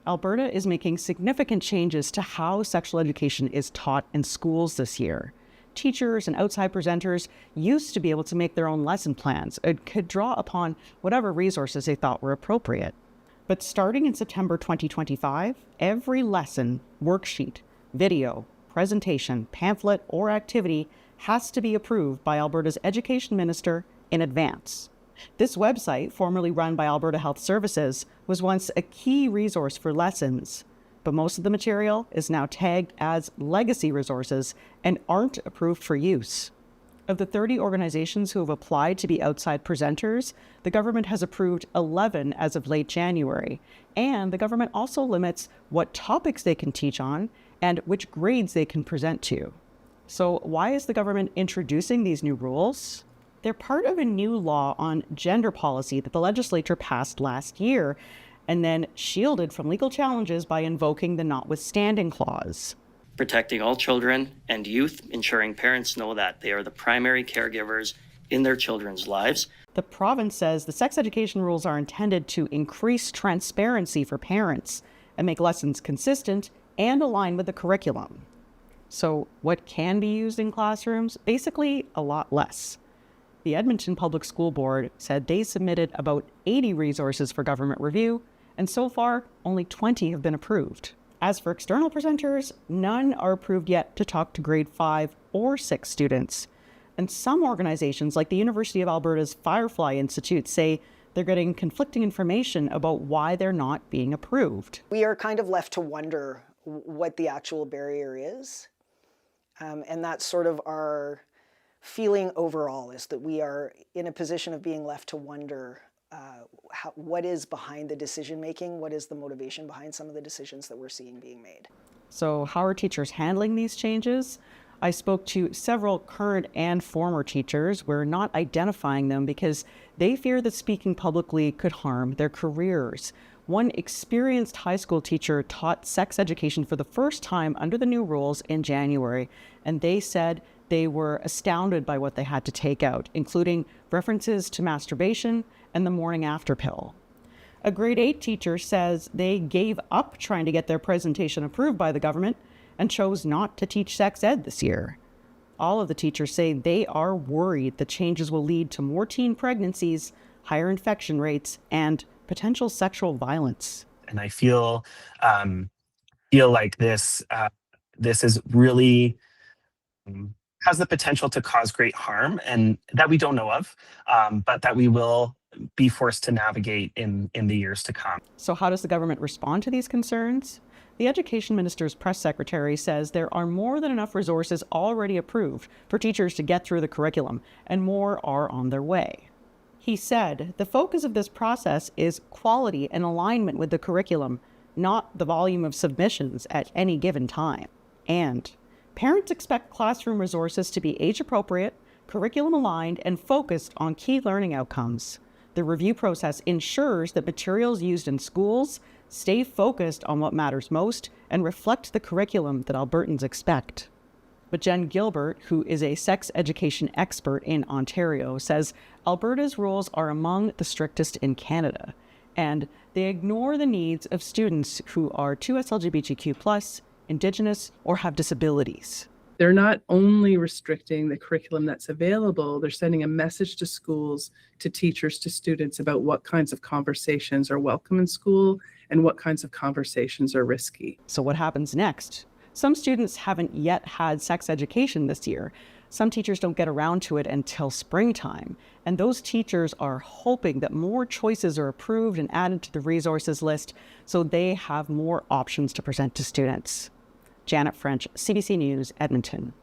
Alberta is making significant changes to how sexual education is taught in schools this year. Teachers and outside presenters used to be able to make their own lesson plans and could draw upon whatever resources they thought were appropriate. But starting in September 2025, every lesson, worksheet, video, presentation, pamphlet, or activity has to be approved by Alberta's Education Minister in advance. This website, formerly run by Alberta Health Services, was once a key resource for lessons, but most of the material is now tagged as legacy resources and aren't approved for use. Of the 30 organizations who have applied to be outside presenters, the government has approved 11 as of late January, and the government also limits what topics they can teach on and which grades they can present to. So why is the government introducing these new rules? They're part of a new law on gender policy that the legislature passed last year and then shielded from legal challenges by invoking the notwithstanding clause. Protecting all children and youth, ensuring parents know that they are the primary caregivers in their children's lives. The province says the sex education rules are intended to increase transparency for parents and make lessons consistent and align with the curriculum. So what can be used in classrooms? Basically, a lot less. The Edmonton Public School Board said they submitted about 80 resources for government review, and so far, only 20 have been approved. As for external presenters, none are approved yet to talk to grade 5 or 6 students. And some organizations, like the University of Alberta's Firefly Institute, say they're getting conflicting information about why they're not being approved. We are kind of left to wonder what the actual barrier is. And that's sort of our feeling overall, is that we are in a position of being left to wonder what is behind the decision making, what is the motivation behind some of the decisions that we're seeing being made. So how are teachers handling these changes? I spoke to several current and former teachers. We're not identifying them because they fear that speaking publicly could harm their careers. One experienced high school teacher taught sex education for the first time under the new rules in January, and they said they were astounded by what they had to take out, including references to masturbation and the morning after pill. A grade 8 teacher says they gave up trying to get their presentation approved by the government and chose not to teach sex ed this year. All of the teachers say they are worried the changes will lead to more teen pregnancies, higher infection rates, and potential sexual violence. And I feel like this is really has the potential to cause great harm, and that we don't know of, but that we will be forced to navigate in the years to come. So how does the government respond to these concerns? The Education Minister's press secretary says there are more than enough resources already approved for teachers to get through the curriculum, and more are on their way. He said the focus of this process is quality and alignment with the curriculum, not the volume of submissions at any given time. And parents expect classroom resources to be age-appropriate, curriculum-aligned, and focused on key learning outcomes. The review process ensures that materials used in schools stay focused on what matters most and reflect the curriculum that Albertans expect. But Jen Gilbert, who is a sex education expert in Ontario, says Alberta's rules are among the strictest in Canada, and they ignore the needs of students who are 2S LGBTQ+, Indigenous, or have disabilities. They're not only restricting the curriculum that's available, they're sending a message to schools, to teachers, to students about what kinds of conversations are welcome in school and what kinds of conversations are risky. So what happens next? Some students haven't yet had sex education this year. Some teachers don't get around to it until springtime. And those teachers are hoping that more choices are approved and added to the resources list so they have more options to present to students. Janet French, CBC News, Edmonton.